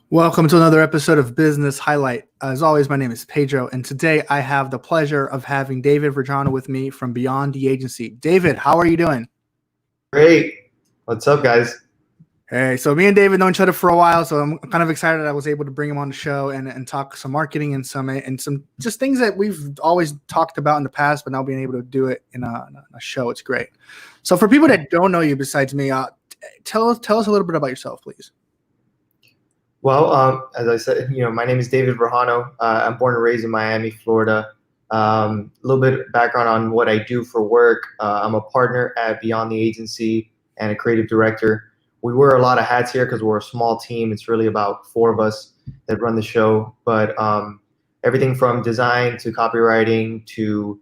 Welcome to another episode of Business Highlight. As always, my name is Pedro, and today I have the pleasure of having David Verjano with me from Beyond the Agency. David, how are you doing? Great. What's up, guys? Hey, so me and David know each other for a while, so I'm kind of excited I was able to bring him on the show and talk some marketing and some just things that we've always talked about in the past, but now being able to do it in a show, it's great. So for people that don't know you besides me, tell us a little bit about yourself, please. Well, as I said, my name is David Verjano. I'm born and raised in Miami, Florida. A little bit of background on what I do for work. I'm a partner at Beyond the Agency and a creative director. We wear a lot of hats here because we're a small team. It's really about four of us that run the show. But everything from design to copywriting to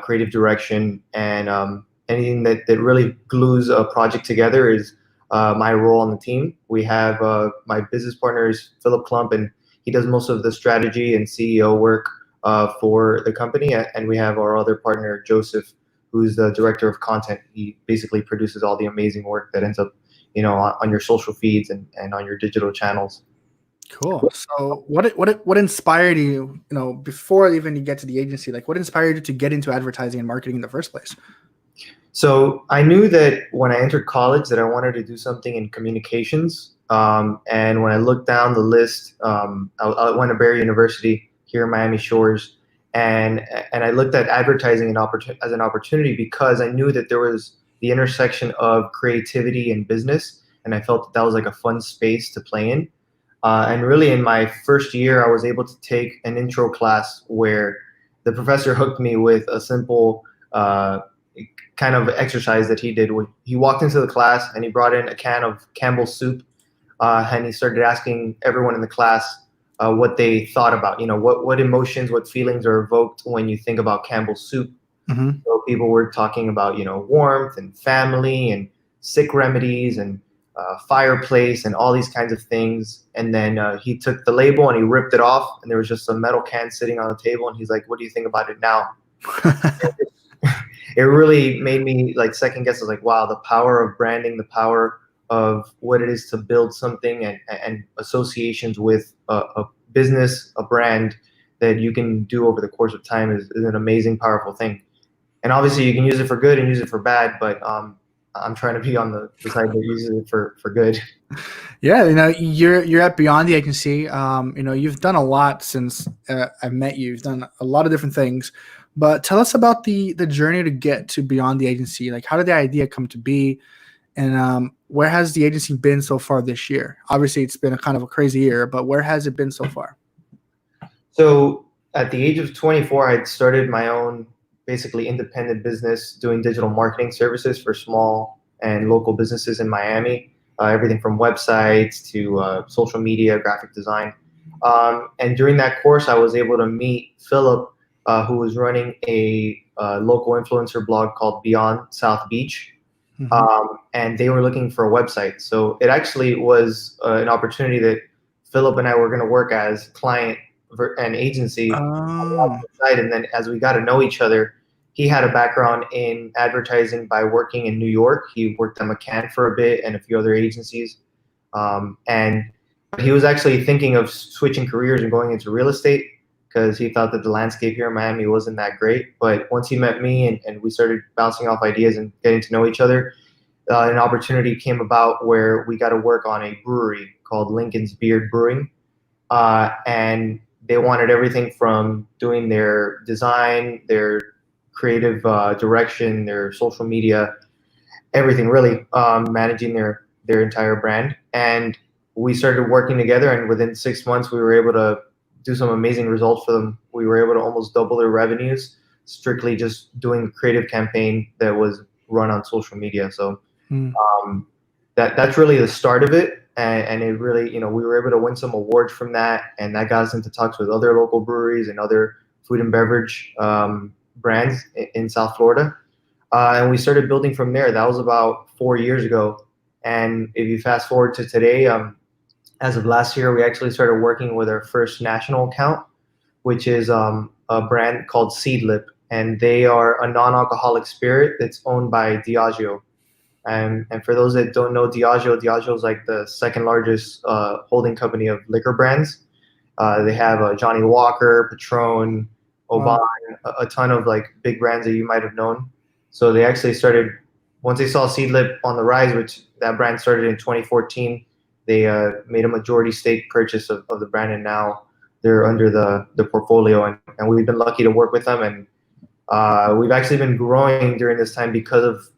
creative direction and anything that really glues a project together is my role on the team. We have my business partner is Philip Klump, and he does most of the strategy and CEO work for the company. And we have our other partner, Joseph, who's the director of content. He basically produces all the amazing work that ends up, on your social feeds and on your digital channels. Cool. So what inspired you, before even you get to the agency, like what inspired you to get into advertising and marketing in the first place? So I knew that when I entered college that I wanted to do something in communications. And when I looked down the list, I went to Barry University here in Miami Shores, and I looked at advertising as an opportunity because I knew that there was the intersection of creativity and business, and I felt that was like a fun space to play in. And really, in my first year, I was able to take an intro class where the professor hooked me with a simple kind of exercise that he did. He walked into the class and he brought in a can of Campbell's soup, and he started asking everyone in the class what they thought about, what emotions, what feelings are evoked when you think about Campbell's soup. Mm-hmm. So people were talking about, warmth and family and sick remedies and fireplace and all these kinds of things. And then he took the label and he ripped it off, and there was just a metal can sitting on the table. And he's like, "What do you think about it now?" It really made me like second guess. I was like, wow, the power of branding, the power of what it is to build something and associations with a business, a brand that you can do over the course of time is an amazing, powerful thing. And obviously you can use it for good and use it for bad, but I'm trying to be on the side that uses it for good. Yeah, you're at Beyond the Agency. You've done a lot since I've met you. You've done a lot of different things, but tell us about the journey to get to Beyond the Agency. Like, how did the idea come to be, and where has the agency been so far this year? Obviously, it's been a kind of a crazy year, but where has it been so far? So at the age of 24, I had started my own basically independent business doing digital marketing services for small and local businesses in Miami, everything from websites to social media, graphic design. And during that course, I was able to meet Philip, who was running a local influencer blog called Beyond South Beach. Mm-hmm. And they were looking for a website. So it actually was an opportunity that Philip and I were going to work as client and agency on Oh. the side. And then as we got to know each other, he had a background in advertising by working in New York. He worked at McCann for a bit and a few other agencies. And he was actually thinking of switching careers and going into real estate because he thought that the landscape here in Miami wasn't that great. But once he met me and we started bouncing off ideas and getting to know each other, an opportunity came about where we got to work on a brewery called Lincoln's Beard Brewing. And they wanted everything from doing their design, their creative direction, their social media, everything really, managing their entire brand. And we started working together, and within 6 months, we were able to do some amazing results for them. We were able to almost double their revenues strictly just doing a creative campaign that was run on social media. So that's really the start of it. And it really, we were able to win some awards from that, and that got us into talks with other local breweries and other food and beverage brands in South Florida. And we started building from there. That was about 4 years ago. And if you fast forward to today, as of last year, we actually started working with our first national account, which is a brand called Seedlip, and they are a non-alcoholic spirit that's owned by Diageo. And for those that don't know Diageo is like the second largest holding company of liquor brands. They have Johnny Walker, Patron, Oban, Wow. a ton of like big brands that you might have known. So they actually started once they saw Seedlip on the rise, which that brand started in 2014. They made a majority stake purchase of the brand, and now they're under the portfolio. And we've been lucky to work with them, and we've actually been growing during this time because of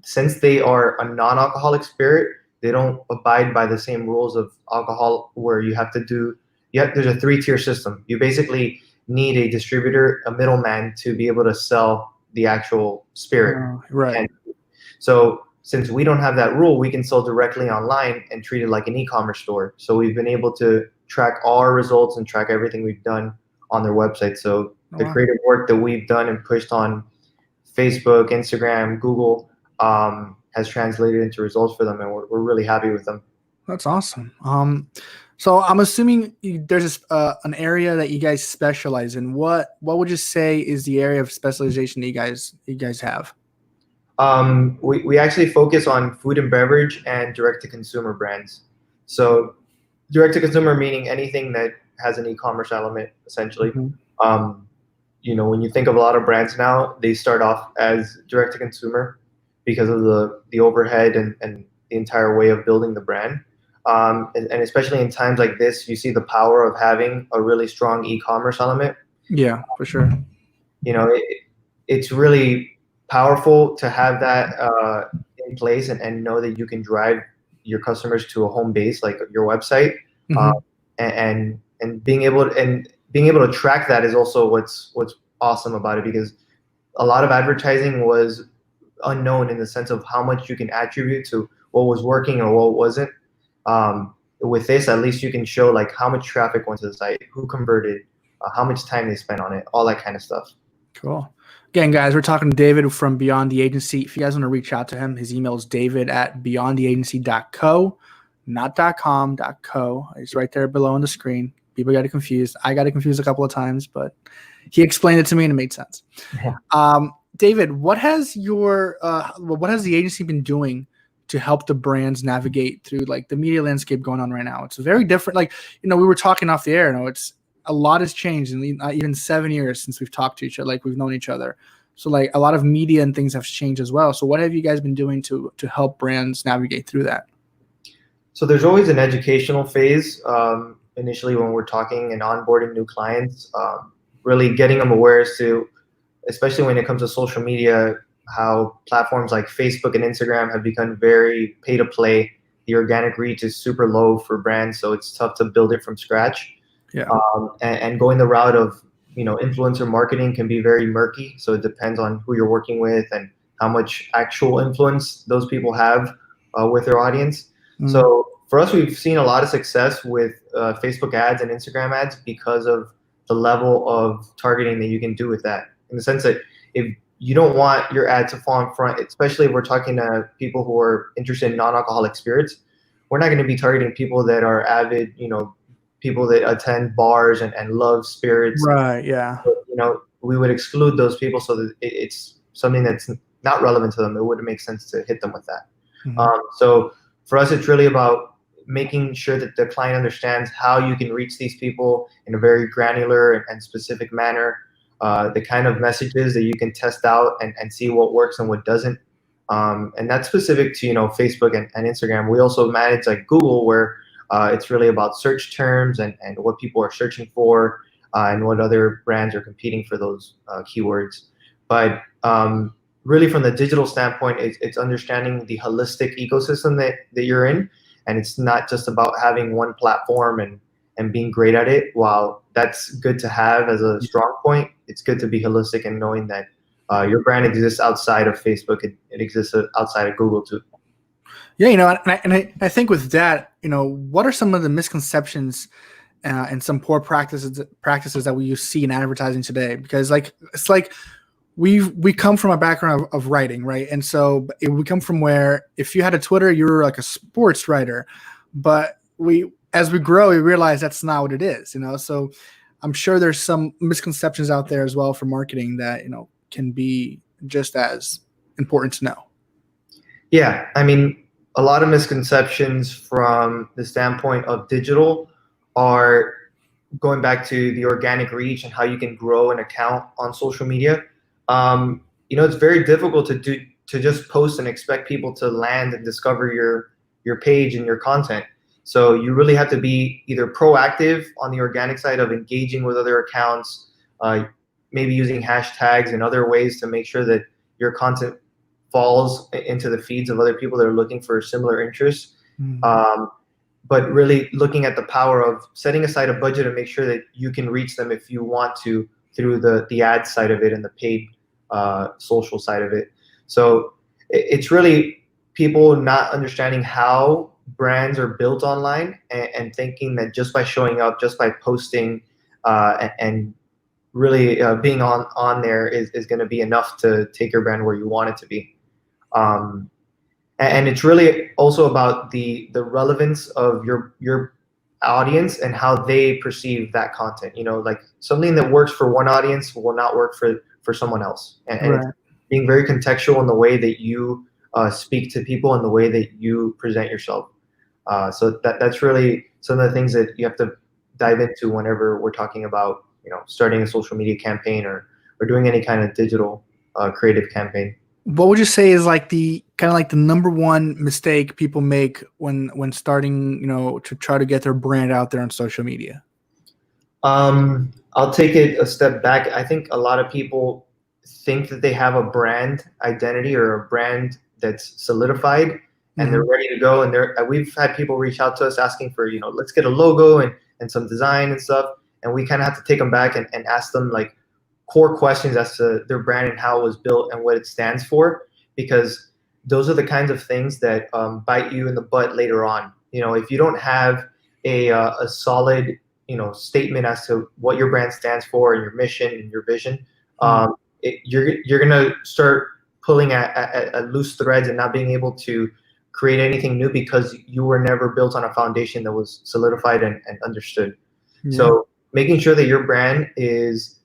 since they are a non-alcoholic spirit, they don't abide by the same rules of alcohol where you have to do there's a three-tier system. You basically need a distributor, a middleman to be able to sell the actual spirit. Right. And so since we don't have that rule, we can sell directly online and treat it like an e-commerce store. So we've been able to track all our results and track everything we've done on their website. So the Wow. creative work that we've done and pushed on Facebook, Instagram, Google has translated into results for them, and we're really happy with them. That's awesome. So I'm assuming there's an area that you guys specialize in. What would you say is the area of specialization that you guys have? We actually focus on food and beverage and direct-to-consumer brands. So direct-to-consumer meaning anything that has an e-commerce element, essentially. Mm-hmm. Um, when you think of a lot of brands now, they start off as direct-to-consumer because of the overhead and the entire way of building the brand. And especially in times like this, you see the power of having a really strong e-commerce element. Yeah, for sure. It's really powerful to have that in place and know that you can drive your customers to a home base like your website, Mm-hmm. and being able to track that is also what's awesome about it, because a lot of advertising was unknown in the sense of how much you can attribute to what was working or what wasn't. With this, at least you can show like how much traffic went to the site, who converted, how much time they spent on it, all that kind of stuff. Cool. Again, guys, we're talking to David from Beyond the Agency. If you guys want to reach out to him, his email is david@beyondtheagency.co, not .com, .co. It's right there below on the screen. People got it confused. I got it confused a couple of times, but he explained it to me and it made sense. Yeah. David, what has the agency been doing to help the brands navigate through like the media landscape going on right now? It's very different. Like, we were talking off the air. It's a lot has changed in even 7 years since we've talked to each other, like we've known each other. So like a lot of media and things have changed as well. So what have you guys been doing to help brands navigate through that? So there's always an educational phase initially when we're talking and onboarding new clients, really getting them aware as to, especially when it comes to social media, how platforms like Facebook and Instagram have become very pay to play. The organic reach is super low for brands, so it's tough to build it from scratch. Yeah. And going the route of influencer marketing can be very murky. So it depends on who you're working with and how much actual influence those people have with their audience. So for us, we've seen a lot of success with Facebook ads and Instagram ads because of the level of targeting that you can do with that. In the sense that if you don't want your ad to fall in front, especially if we're talking to people who are interested in non-alcoholic spirits, we're not going to be targeting people that are avid, people that attend bars and love spirits. Right. Yeah. We would exclude those people so that it's something that's not relevant to them. It wouldn't make sense to hit them with that. Mm-hmm. So for us, it's really about making sure that the client understands how you can reach these people in a very granular and specific manner, the kind of messages that you can test out and see what works and what doesn't. And that's specific to, Facebook and Instagram. We also manage like Google, where it's really about search terms and what people are searching for and what other brands are competing for those keywords. But really from the digital standpoint, it's understanding the holistic ecosystem that you're in. And it's not just about having one platform and being great at it. While that's good to have as a strong point, it's good to be holistic and knowing that your brand exists outside of Facebook. It exists outside of Google too. Yeah, I think with that, what are some of the misconceptions and some poor practices that we see in advertising today? Because it's like we come from a background of writing, right? And so we come from where if you had a Twitter, you were like a sports writer, but as we grow, we realize that's not what it is, So I'm sure there's some misconceptions out there as well for marketing that can be just as important to know. Yeah, I mean, a lot of misconceptions from the standpoint of digital are going back to the organic reach and how you can grow an account on social media. It's very difficult to just post and expect people to land and discover your page and your content. So you really have to be either proactive on the organic side of engaging with other accounts, uh, maybe using hashtags and other ways to make sure that your content falls into the feeds of other people that are looking for similar interests. Mhm. Um, but really looking at the power of setting aside a budget and make sure that you can reach them if you want to through the ad side of it and the paid social side of it. So it's really people not understanding how brands are built online and thinking that just by showing up, just by posting and really being on there is going to be enough to take your brand where you want it to be. Um, and it's really also about the relevance of your audience and how they perceive that content. Like something that works for one audience will not work for someone else, and it's Right. being very contextual in the way that you speak to people and the way that you present yourself. So that's really some of the things that you have to dive into whenever we're talking about starting a social media campaign or doing any kind of digital creative campaign. What would you say is like the kind of like the number one mistake people make when starting, to try to get their brand out there on social media? I'll take it a step back. I think a lot of people think that they have a brand identity or a brand that's solidified and they're Hmm. ready to go. And we've had people reach out to us asking for, let's get a logo and some design and stuff. And we kind of have to take them back and ask them like core questions as to their brand and how it was built and what it stands for, because those are the kinds of things that bite you in the butt later on. If you don't have a solid statement as to what your brand stands for and your mission and your vision, you're gonna start pulling at loose threads and not being able to create anything new because you were never built on a foundation that was solidified and understood. Yeah. So making sure that your brand is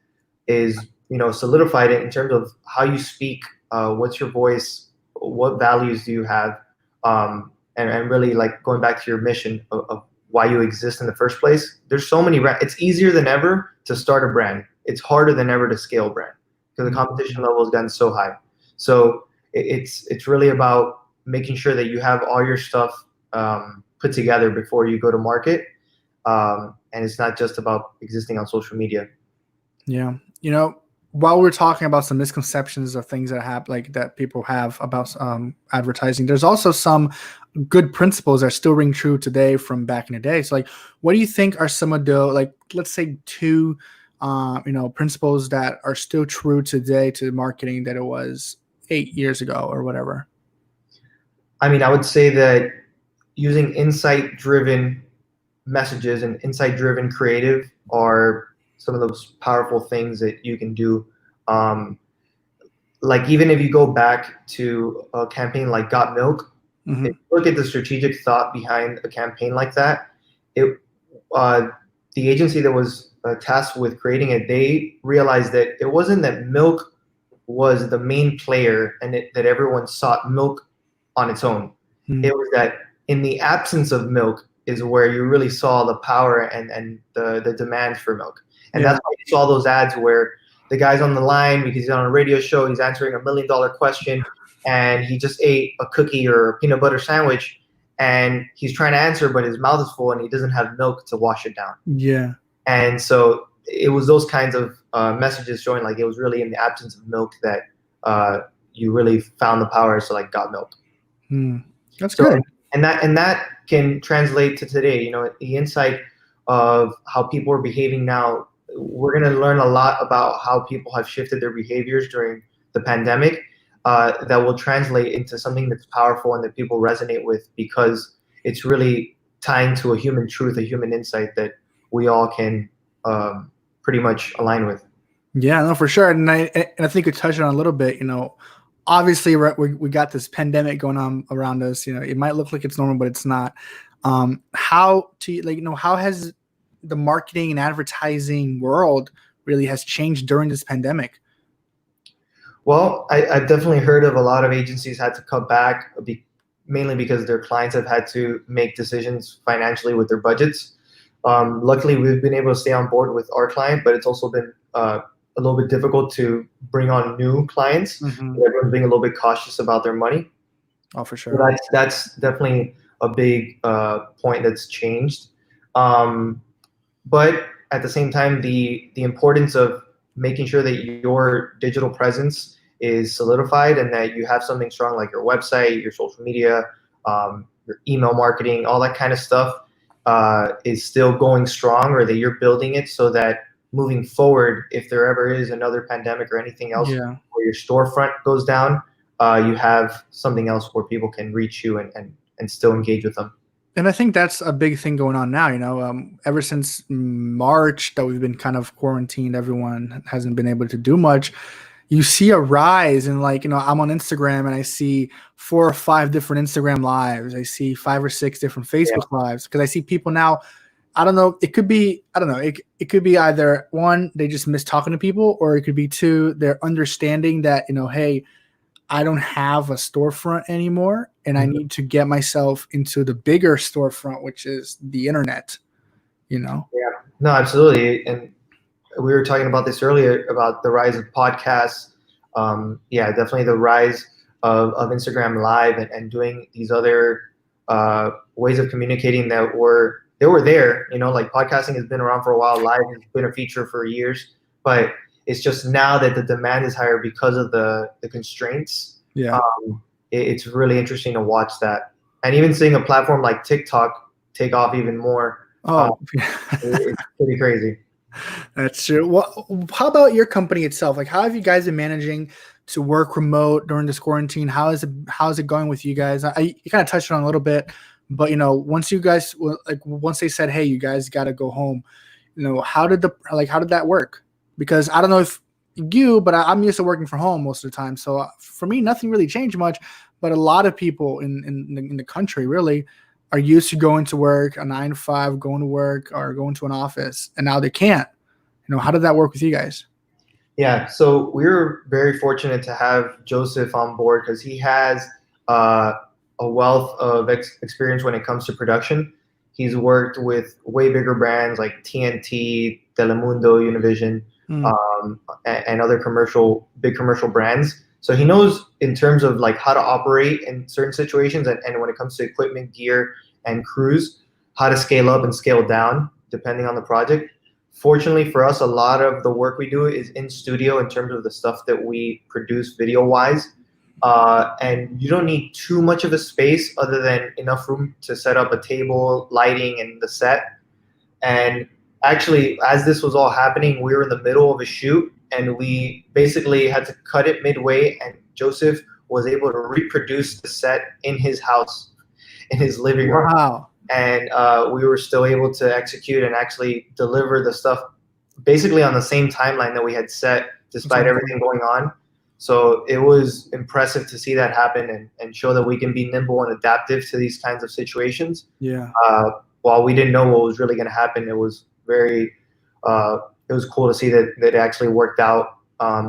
solidified in terms of how you speak, what's your voice, what values do you have, and really like going back to your mission of why you exist in the first place. There's so many brands. It's easier than ever to start a brand. It's harder than ever to scale a brand because the competition level has gotten so high. So it's really about making sure that you have all your stuff put together before you go to market, and it's not just about existing on social media. Yeah. While we're talking about some misconceptions of things that happen, like that people have about advertising, there's also some good principles that still ring true today from back in the day. So, like, what do you think are some of the, like, let's say two, principles that are still true today to marketing that it was 8 years ago or whatever? I mean, I would say that using insight driven messages and insight driven creative are some of those powerful things that you can do. Um, like even if you go back to a campaign like Got Milk, if Hmm. you look at the strategic thought behind a campaign like that, it uh, the agency that was tasked with creating it, they realized that it wasn't that milk was the main player and that everyone sought milk on its own. It was that in the absence of milk is where you really saw the power and the demand for milk. And Yeah. that's why you saw those ads where the guy's on the line because he's on a radio show, he's answering $1 million question, and he just ate a cookie or a peanut butter sandwich, and he's trying to answer, but his mouth is full and he doesn't have milk to wash it down. Yeah. And so it was those kinds of messages showing like it was really in the absence of milk that you really found the power to like Got Milk. Hmm. That's So good. and that can translate to today. The insight of how people are behaving now. We're going to learn a lot about how people have shifted their behaviors during the pandemic. That will translate into something that's powerful and that people resonate with because it's really tying to a human truth, a human insight that we all can pretty much align with. Yeah, no, for sure. And I think we touched on it a little bit. Obviously we got this pandemic going on around us. It might look like it's normal, but it's not. How to like how has the marketing and advertising world really has changed during this pandemic? Well, I've definitely heard of a lot of agencies had to cut back, mainly because their clients have had to make decisions financially with their budgets. Luckily, we've been able to stay on board with our client, but it's also been a little bit difficult to bring on new clients. Hmm. Everyone's being a little bit cautious about their money. Oh, for So sure. that's definitely a big point that's changed. Um, but at the same time, the importance of making sure that your digital presence is solidified and that you have something strong like your website, your social media, your email marketing, all that kind of stuff is still going strong, or that you're building it so that moving forward, if there ever is another pandemic or anything else Yeah. where your storefront goes down, you have something else where people can reach you and still engage with them. And I think that's a big thing going on now. Ever since March that we've been kind of quarantined, everyone hasn't been able to do much. You see a rise in, like, I'm on Instagram and I see 4 or 5 different Instagram lives. I see 5 or 6 different Yeah. Facebook lives because I see people now. I don't know. It could be, I don't know. It could be either one, they just miss talking to people, or it could be two, they're understanding that, hey, I don't have a storefront anymore and I Mhm. need to get myself into the bigger storefront, which is the internet, you know? Yeah. No, absolutely. And we were talking about this earlier about the rise of podcasts. Yeah, definitely the rise of Instagram Live and doing these other ways of communicating that were there. Like podcasting has been around for a while. Live has been a feature for years, but it's just now that the demand is higher because of the constraints. Yeah. It's really interesting to watch that, and even seeing a platform like TikTok take off even more. Uh, Oh, it's pretty crazy. that's true. Well, how about your company itself? Like, how have you guys been managing to work remote during this quarantine? How's it going with you guys? You kind of touched on it a little bit, but once you guys, like, once they said, "Hey, you guys got to go home," how did that work? Because I don't know if but I'm used to working from home most of the time. So for me, nothing really changed much. But a lot of people in the country really are used to going to work a 9 to 5, going to work or going to an office, and now they can't. How did that work with you guys? Yeah, so we were very fortunate to have Joseph on board because he has uh, a wealth of experience when it comes to production. He's worked with way bigger brands like TNT, Telemundo, Univision, Mm, and other big commercial brands. So he knows in terms of like how to operate in certain situations, and when it comes to equipment, gear, and crews, how to scale up and scale down depending on the project. Fortunately for us, a lot of the work we do is in studio in terms of the stuff that we produce video wise. And you don't need too much of a space other than enough room to set up a table, lighting, and the set. And actually, as this was all happening, we were in the middle of a shoot and we basically had to cut it midway. And Joseph was able to reproduce the set in his house, in his living room, wow. and we were still able to execute and actually deliver the stuff basically on the same timeline that we had set That's despite awesome. everything going on. So it was impressive to see that happen and show that we can be nimble and adaptive to these kinds of situations. Yeah. While we didn't know what was really going to happen, it was it was cool to see that it actually worked out.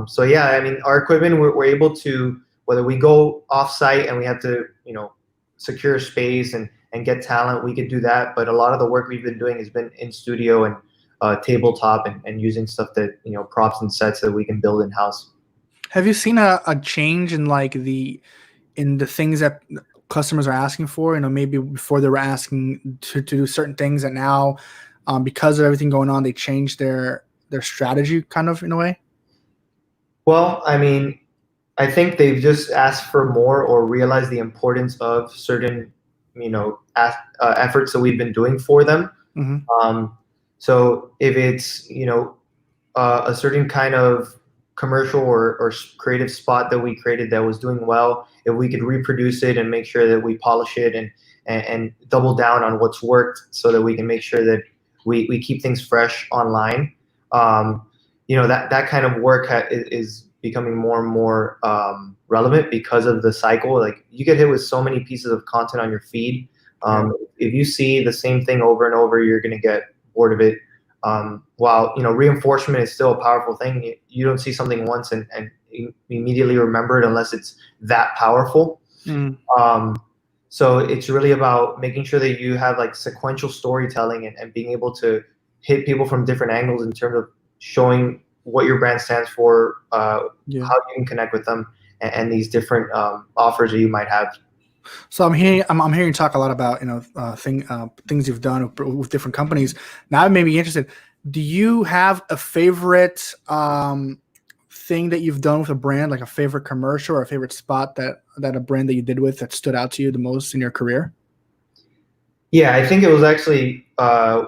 So yeah, I mean, our equipment, we're able to, whether we go off site and we have to, secure space and get talent, we could do that. But a lot of the work we've been doing has been in studio and tabletop and using stuff that, props and sets that we can build in house. Have you seen a change in, like, in the things that customers are asking for? Maybe before they were asking to do certain things, and now, because of everything going on, they changed their strategy kind of in a way. Well, I mean, I think they've just asked for more or realized the importance of certain, efforts that we've been doing for them. Hmm. Um, so if it's, a certain kind of commercial or creative spot that we created that was doing well, if we could reproduce it and make sure that we polish it and double down on what's worked so that we can make sure that we keep things fresh online. Um, that kind of work is becoming more and more relevant because of the cycle. Like you get hit with so many pieces of content on your feed. Yeah. If you see the same thing over and over, you're going to get bored of it. While reinforcement is still a powerful thing, you don't see something once and immediately remember it unless it's that powerful. Mm. So it's really about making sure that you have like sequential storytelling and being able to hit people from different angles in terms of showing what your brand stands for, Yeah. how you can connect with them, and these different offers that you might have. So I'm hearing you talk a lot about things you've done with different companies. Now it made me interested. Do you have a favorite thing that you've done with a brand, like a favorite commercial or a favorite spot that a brand that you did with that stood out to you the most in your career? Yeah, I think it was actually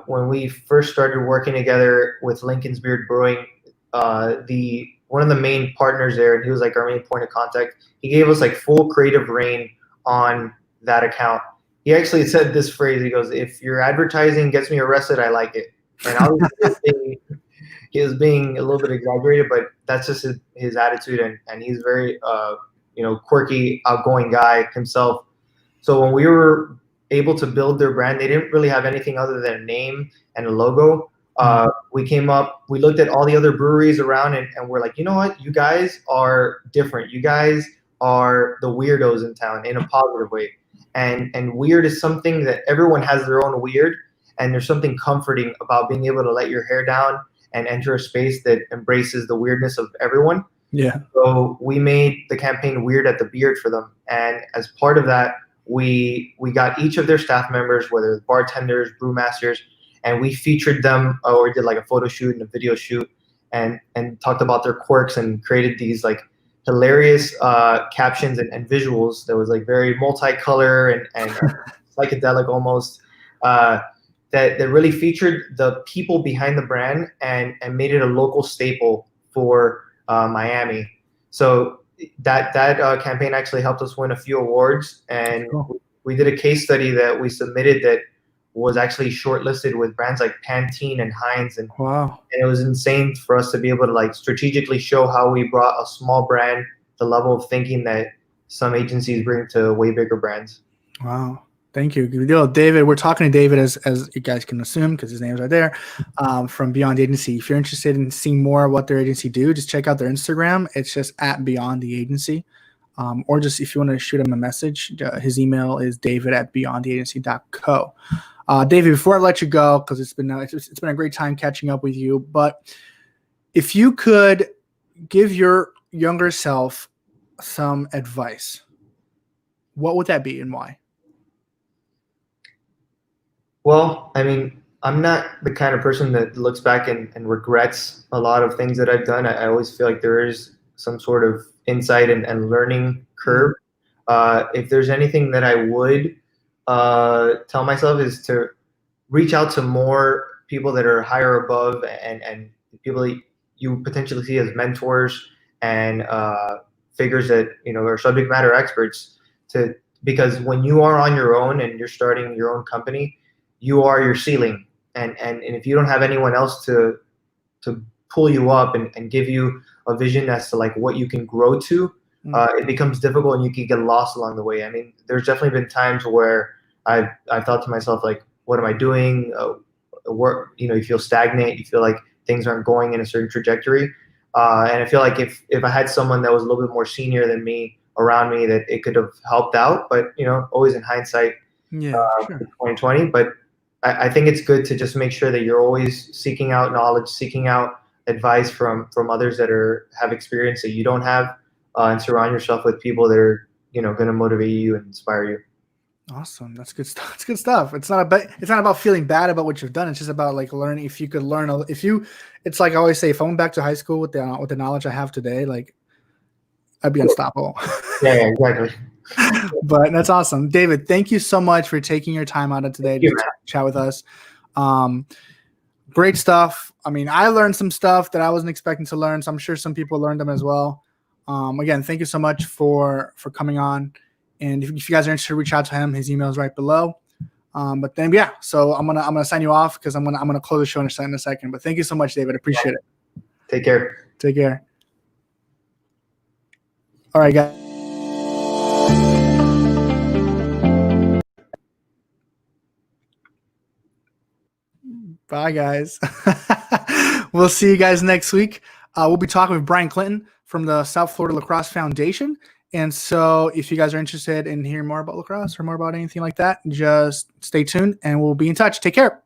when we first started working together with Lincoln's Beard Brewing. The one of the main partners there, and he was like our main point of contact. He gave us like full creative reign on that account. He actually said this phrase. He goes, "If your advertising gets me arrested, I like it." And obviously, he was being a little bit exaggerated, but that's just his attitude, and he's very quirky, outgoing guy himself. So when we were able to build their brand, they didn't really have anything other than a name and a logo. We looked at all the other breweries around, and we're like, you know what? You guys are different. You guys are the weirdos in town in a positive way. And weird is something that everyone has their own weird, and there's something comforting about being able to let your hair down and enter a space that embraces the weirdness of everyone. Yeah. So we made the campaign Weird at the Beard for them. And as part of that, we got each of their staff members, whether bartenders, brewmasters, and we featured them, or we did like a photo shoot and a video shoot, and talked about their quirks and created these like hilarious captions and visuals that was like very multicolor and psychedelic almost, that really featured the people behind the brand and made it a local staple for Miami. So that campaign actually helped us win a few awards, and Cool. we did a case study that we submitted that was actually shortlisted with brands like Pantene and Heinz, and Wow. it was insane for us to be able to like strategically show how we brought a small brand the level of thinking that some agencies bring to way bigger brands. Wow. Thank you. Good deal. David, we're talking to David, as you guys can assume, because his name's right there, from Beyond the Agency. If you're interested in seeing more of what their agency do, just check out their Instagram. It's just at Beyond the Agency. Or just if you want to shoot him a message, his email is david@beyondtheagency.co. David, before I let you go, because it's been a great time catching up with you, but if you could give your younger self some advice, what would that be and why? Well, I mean, I'm not the kind of person that looks back and regrets a lot of things that I've done. I always feel like there is some sort of insight and learning curve. If there's anything that I would tell myself is to reach out to more people that are higher above and people that you potentially see as mentors and figures that are subject matter experts. Because when you are on your own and you're starting your own company, you are your ceiling, and if you don't have anyone else to pull you up and give you a vision as to like what you can grow to, it becomes difficult and you can get lost along the way. I mean, there's definitely been times where I've thought to myself like, what am I doing? You feel stagnant, you feel like things aren't going in a certain trajectory, and I feel like if I had someone that was a little bit more senior than me around me, that it could have helped out. But always in hindsight, Yeah, sure. 2020. But I think it's good to just make sure that you're always seeking out knowledge, seeking out advice from others that have experience that you don't have, and surround yourself with people that are going to motivate you and inspire you. Awesome. That's good stuff. It's good stuff. It's not about feeling bad about what you've done. It's just about like learning. If you could learn, it's like I always say, if I went back to high school with the knowledge I have today, like I'd be unstoppable. Yeah, exactly. But that's awesome. David, thank you so much for taking your time out of today to chat with us. Great stuff. I mean, I learned some stuff that I wasn't expecting to learn, so I'm sure some people learned them as well. Again, thank you so much for coming on. And if you guys are interested, reach out to him. His email is right below. But then, yeah, so I'm gonna sign you off because I'm gonna close the show in a second. But thank you so much, David. Appreciate it. Take care. Take care. All right, guys. Bye, guys. We'll see you guys next week. We'll be talking with Brian Clinton from the South Florida Lacrosse Foundation. And so if you guys are interested in hearing more about lacrosse or more about anything like that, just stay tuned and we'll be in touch. Take care.